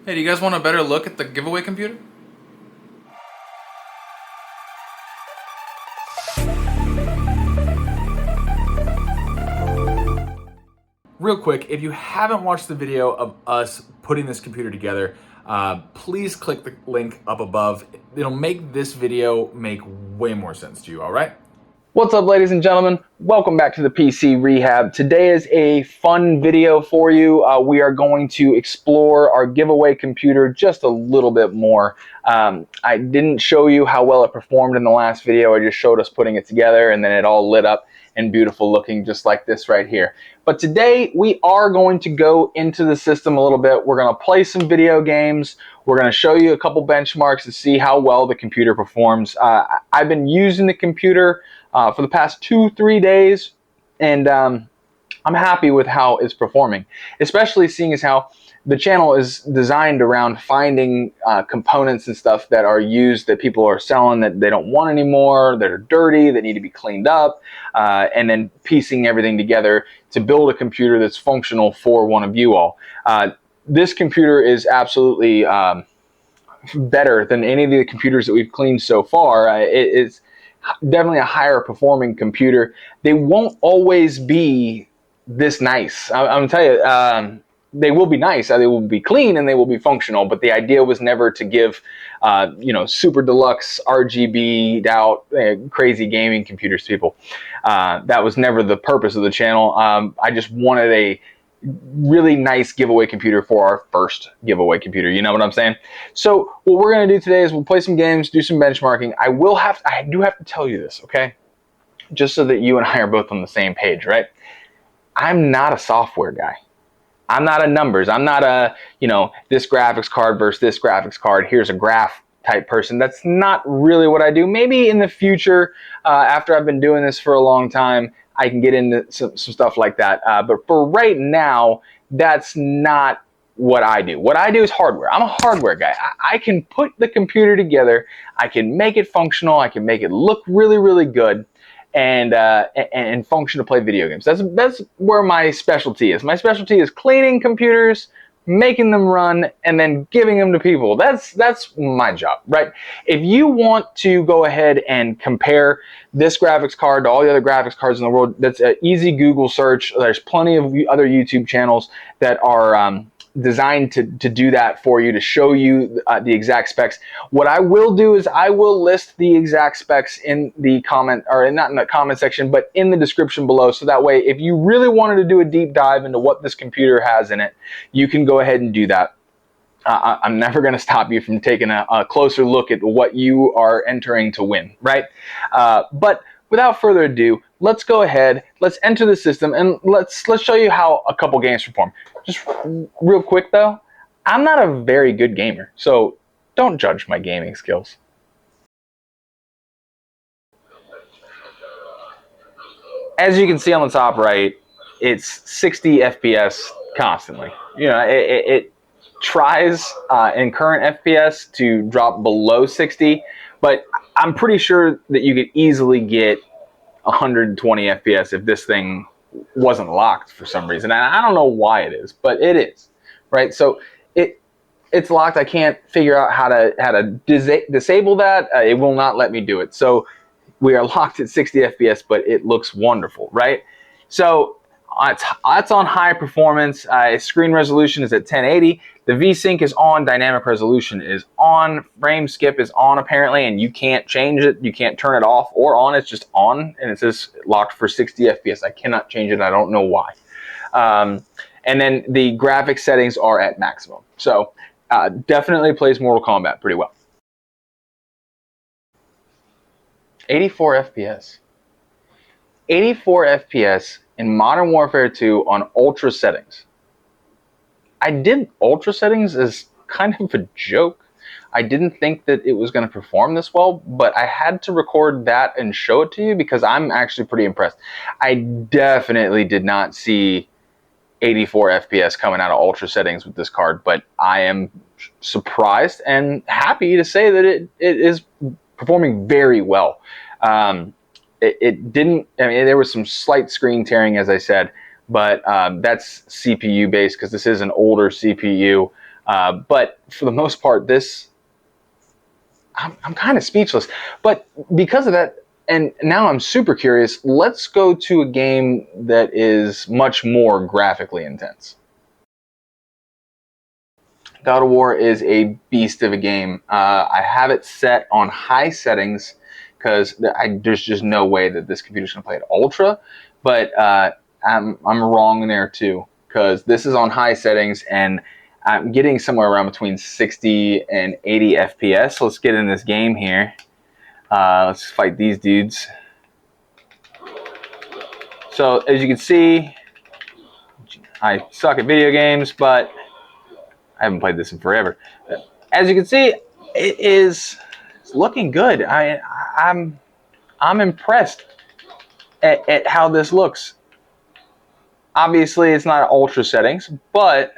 Hey, do you guys want a better look at the giveaway computer? Real quick, if you haven't watched the video of us putting this computer together, please click the link up above. It'll make this video make way more sense to you, all right? What's up, ladies and gentlemen? Welcome back to the PC Rehab. Today is a fun video for you. We are going to explore our giveaway computer just a little bit more. I didn't show you how well it performed in the last video. I just showed us putting it together and then it all lit up and beautiful looking just like this right here. But today we are going to go into the system a little bit. We're going to play some video games. We're going to show you a couple benchmarks to see how well the computer performs. I've been using the computer for the past 2-3 days, and I'm happy with how it's performing, especially seeing as how the channel is designed around finding components and stuff that are used that people are selling that they don't want anymore, that are dirty, that need to be cleaned up, and then piecing everything together to build a computer that's functional for one of you all. This computer is absolutely better than any of the computers that we've cleaned so far. It's definitely a higher performing computer. They won't always be this nice. I'm gonna tell you, they will be nice, they will be clean, and they will be functional, but the idea was never to give you know, super deluxe RGB'd out crazy gaming computers to people. That was never the purpose of the channel. I just wanted a really nice giveaway computer for our first giveaway computer. You know what I'm saying? So what we're going to do today is we'll play some games, do some benchmarking. I do have to tell you this, okay? Just so that you and I are both on the same page, right? I'm not a software guy. I'm not a numbers. I'm not a, you know, this graphics card versus this graphics card. Here's a graph type person. That's not really what I do. Maybe in the future, after I've been doing this for a long time, I can get into some stuff like that. But for right now, that's not what I do. What I do is hardware. I'm a hardware guy. I can put the computer together. I can make it functional. I can make it look really, really good and function to play video games. That's where my specialty is. My specialty is cleaning computers, making them run, and then giving them to people. That's my job, right? If you want to go ahead and compare this graphics card to all the other graphics cards in the world, that's an easy Google search. There's plenty of other YouTube channels that are designed to do that for you, to show you the exact specs. What I will do is I will list the exact specs in the comment, or not in the comment section, but in the description below. So that way, if you really wanted to do a deep dive into what this computer has in it, you can go ahead and do that. I'm never going to stop you from taking a closer look at what you are entering to win, right? But without further ado, let's go ahead, let's enter the system, and let's show you how a couple games perform. Just real quick though, I'm not a very good gamer, so don't judge my gaming skills. As you can see on the top right, it's 60 FPS constantly. You know, it tries in current FPS to drop below 60, but I'm pretty sure that you could easily get 120 FPS if this thing wasn't locked for some reason. And I don't know why it is, but it is, right? So it's locked. I can't figure out how to disable that. It will not let me do it. So we are locked at 60 FPS, but it looks wonderful, right? So it's on high performance. Screen resolution is at 1080. The VSync is on. Dynamic resolution is on. Frame skip is on apparently, and you can't change it. You can't turn it off or on. It's just on, and it says locked for 60 FPS. I cannot change it. I don't know why. And then the graphics settings are at maximum. So definitely plays Mortal Kombat pretty well. 84 FPS. 84 FPS in Modern Warfare 2 on ultra settings. I did ultra settings as kind of a joke. I didn't think that it was going to perform this well, but I had to record that and show it to you because I'm actually pretty impressed. I definitely did not see 84 FPS coming out of ultra settings with this card, but I am surprised and happy to say that it is performing very well. It didn't, I mean, there was some slight screen tearing, as I said, but that's CPU based because this is an older CPU. But for the most part, I'm kind of speechless. But because of that, and now I'm super curious, let's go to a game that is much more graphically intense. God of War is a beast of a game. I have it set on high settings because there's just no way that this computer's going to play at ultra. But I'm wrong there too, because this is on high settings and I'm getting somewhere around between 60 and 80 FPS. Let's get in this game here. Let's fight these dudes. So as you can see, I suck at video games, but I haven't played this in forever. As you can see, it's looking good. I'm impressed at how this looks. Obviously, it's not ultra settings, but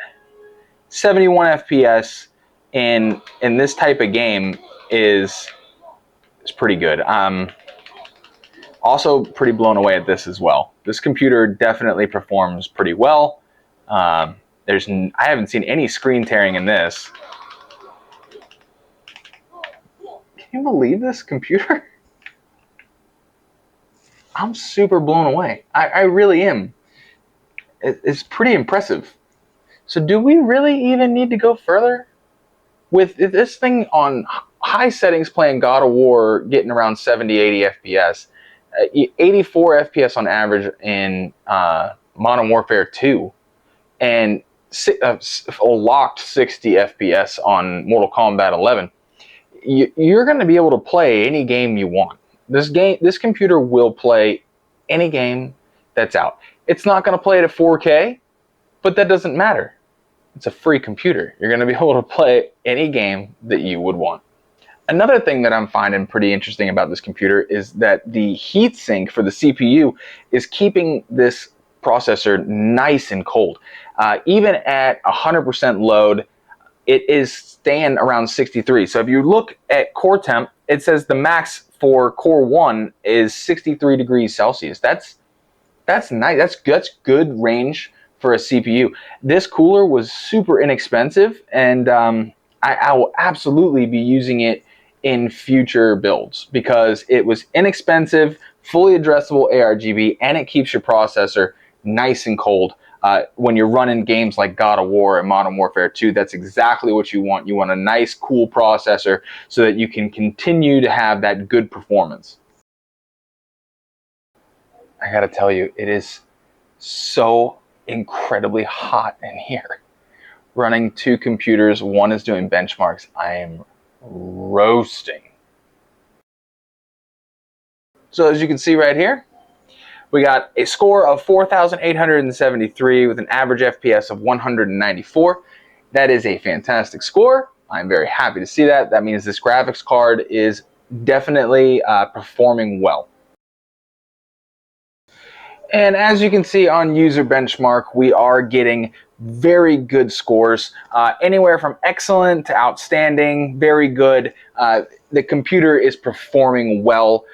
71 FPS in this type of game is pretty good. I'm also pretty blown away at this as well. This computer definitely performs pretty well. I haven't seen any screen tearing in this. Can you believe this computer? I'm super blown away. I really am. It's pretty impressive. So do we really even need to go further? With this thing on high settings playing God of War, getting around 70, 80 FPS, 84 FPS on average in Modern Warfare 2, and a locked 60 FPS on Mortal Kombat 11, you're going to be able to play any game you want. This computer will play any game that's out. It's not going to play it at 4K, but that doesn't matter. It's a free computer. You're going to be able to play any game that you would want. Another thing that I'm finding pretty interesting about this computer is that the heatsink for the CPU is keeping this processor nice and cold. Even at 100% load, it is staying around 63. So if you look at core temp, it says the max for core 1 is 63 degrees Celsius. That's nice. That's good range for a CPU. This cooler was super inexpensive, and I will absolutely be using it in future builds because it was inexpensive, fully addressable ARGB, and it keeps your processor nice and cold. When you're running games like God of War and Modern Warfare 2, that's exactly what you want. You want a nice, cool processor so that you can continue to have that good performance. I gotta tell you, it is so incredibly hot in here. Running two computers, one is doing benchmarks. I am roasting. So as you can see right here, we got a score of 4,873 with an average FPS of 194. That is a fantastic score. I'm very happy to see that. That means this graphics card is definitely performing well. And as you can see on user benchmark, we are getting very good scores, anywhere from excellent to outstanding, very good. The computer is performing well.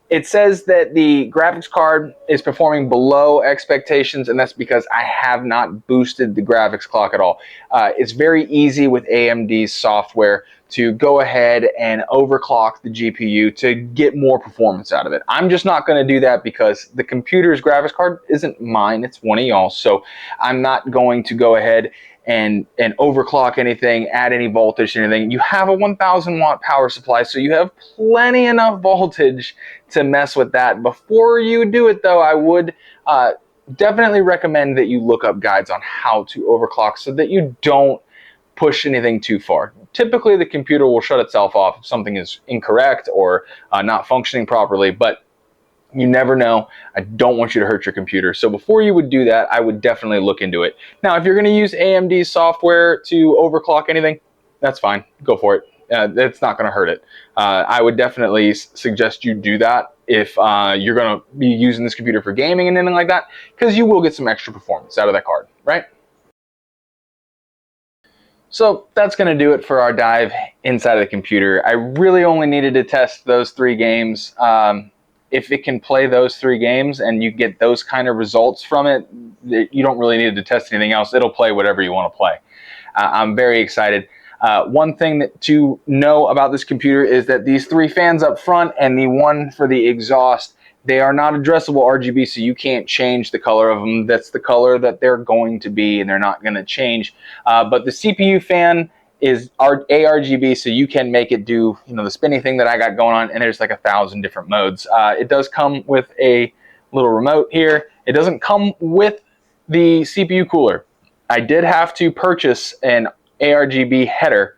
It says that the graphics card is performing below expectations, and that's because I have not boosted the graphics clock at all. It's very easy with AMD's software to go ahead and overclock the GPU to get more performance out of it. I'm just not going to do that because the computer's graphics card isn't mine, it's one of y'all. So I'm not going to go ahead and overclock anything, add any voltage to anything. You have a 1,000 watt power supply, so you have plenty enough voltage to mess with that. Before you do it though, I would definitely recommend that you look up guides on how to overclock so that you don't push anything too far. Typically the computer will shut itself off if something is incorrect or not functioning properly, but you never know. I don't want you to hurt your computer. So before you would do that, I would definitely look into it. Now, if you're going to use AMD software to overclock anything, that's fine. Go for it. It's not going to hurt it. I would definitely suggest you do that if you're going to be using this computer for gaming and anything like that, because you will get some extra performance out of that card, right? So that's going to do it for our dive inside of the computer. I really only needed to test those 3 games. If it can play those 3 games and you get those kind of results from it, you don't really need to test anything else. It'll play whatever you want to play. I'm very excited. One thing to know about this computer is that these 3 fans up front and the one for the exhaust, they are not addressable RGB, so you can't change the color of them. That's the color that they're going to be, and they're not going to change. But the CPU fan is ARGB, so you can make it do, you know, the spinny thing that I got going on, and there's like 1,000 different modes. It does come with a little remote here. It doesn't come with the CPU cooler. I did have to purchase an ARGB header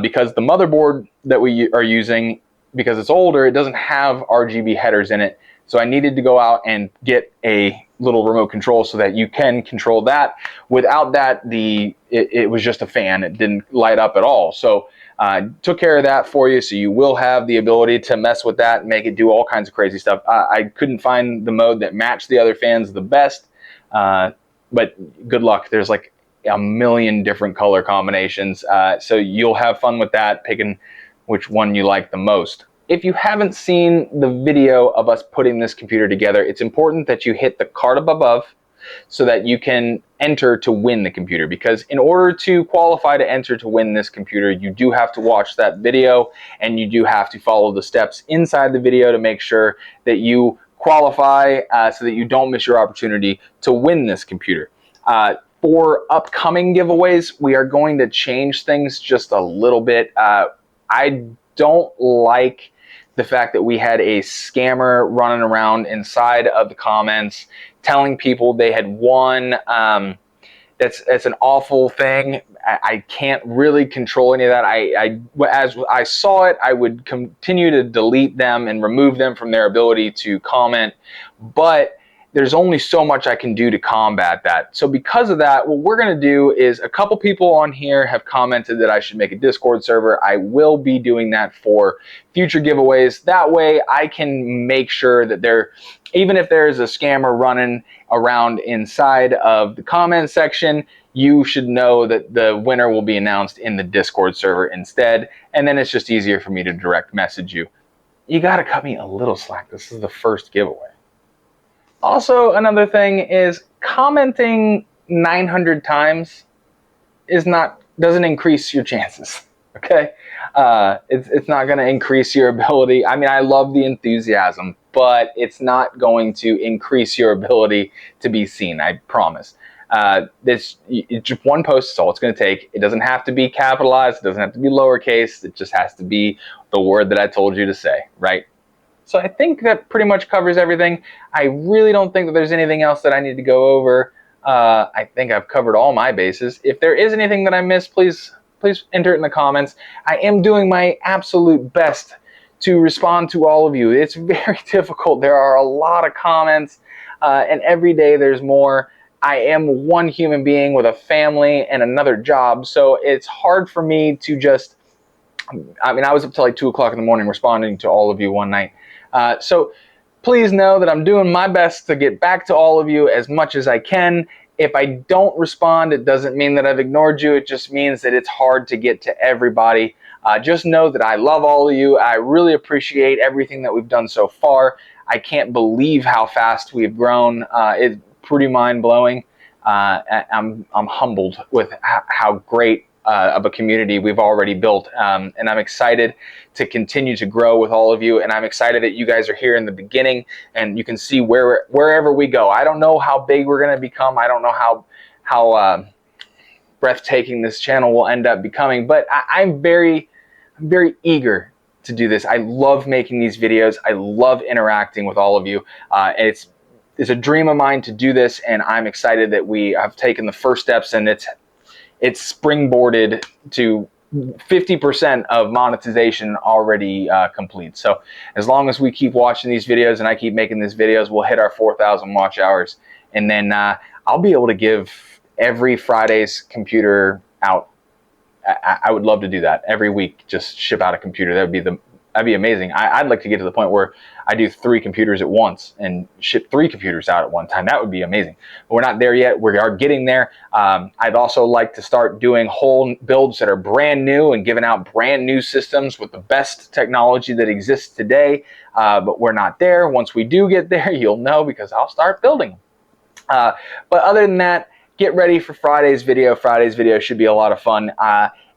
because the motherboard that we are using, because it's older, it doesn't have RGB headers in it. So I needed to go out and get a little remote control so that you can control that. Without that, it was just a fan. It didn't light up at all. So took care of that for you, so you will have the ability to mess with that and make it do all kinds of crazy stuff. I couldn't find the mode that matched the other fans the best, but good luck. There's like a million different color combinations, so you'll have fun with that, picking which one you like the most. If you haven't seen the video of us putting this computer together, it's important that you hit the card up above so that you can enter to win the computer, because in order to qualify to enter to win this computer, you do have to watch that video and you do have to follow the steps inside the video to make sure that you qualify so that you don't miss your opportunity to win this computer. For upcoming giveaways, we are going to change things just a little bit. I don't like the fact that we had a scammer running around inside of the comments telling people they had won. That's an awful thing. I can't really control any of that. As I saw it, I would continue to delete them and remove them from their ability to comment, but there's only so much I can do to combat that. So because of that, what we're gonna do is, a couple people on here have commented that I should make a Discord server. I will be doing that for future giveaways. That way I can make sure that even if there's a scammer running around inside of the comment section, you should know that the winner will be announced in the Discord server instead. And then it's just easier for me to direct message you. You gotta cut me a little slack. This is the first giveaway. Also, another thing is, commenting 900 times doesn't increase your chances. Okay, it's not going to increase your ability. I mean, I love the enthusiasm, but it's not going to increase your ability to be seen. I promise. It's just one post is all it's going to take. It doesn't have to be capitalized. It doesn't have to be lowercase. It just has to be the word that I told you to say, right? So I think that pretty much covers everything. I really don't think that there's anything else that I need to go over. I think I've covered all my bases. If there is anything that I missed, please enter it in the comments. I am doing my absolute best to respond to all of you. It's very difficult. There are a lot of comments, and every day there's more. I am one human being with a family and another job, so it's hard for me to just, I mean, I was up till like 2 o'clock in the morning responding to all of you one night. So please know that I'm doing my best to get back to all of you as much as I can. If I don't respond, it doesn't mean that I've ignored you. It just means that it's hard to get to everybody. Just know that I love all of you. I really appreciate everything that we've done so far. I can't believe how fast we've grown. It's pretty mind-blowing. I'm humbled with how great of a community we've already built, and I'm excited to continue to grow with all of you, and I'm excited that you guys are here in the beginning and you can see wherever we go. I don't know how big we're going to become. I don't know how breathtaking this channel will end up becoming, but I'm very eager to do this. I love making these videos. I love interacting with all of you, and it's a dream of mine to do this, and I'm excited that we have taken the first steps, and it's springboarded to 50% of monetization already complete. So as long as we keep watching these videos and I keep making these videos, we'll hit our 4,000 watch hours, and then I'll be able to give every Friday's computer out. I would love to do that every week. Just ship out a computer. That'd be amazing. I'd like to get to the point where I do 3 computers at once and ship 3 computers out at one time. That would be amazing. But we're not there yet. We are getting there. I'd also like to start doing whole builds that are brand new and giving out brand new systems with the best technology that exists today. But we're not there. Once we do get there, you'll know, because I'll start building. But other than that, get ready for Friday's video. Friday's video should be a lot of fun.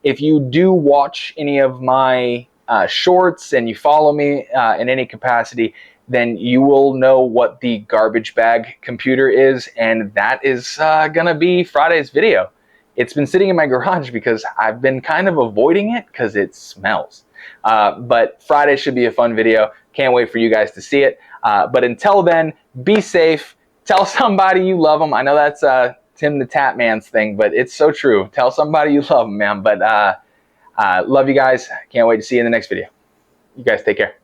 If you do watch any of my shorts and you follow me in any capacity, then you will know what the garbage bag computer is, and that is gonna be Friday's video. It's been sitting in my garage because I've been kind of avoiding it because it smells. But Friday should be a fun video. Can't wait for you guys to see it. But until then, be safe. Tell somebody you love them. I know that's Tim the Tap Man's thing, but it's so true. Tell somebody you love them, man. But love you guys. Can't wait to see you in the next video. You guys take care.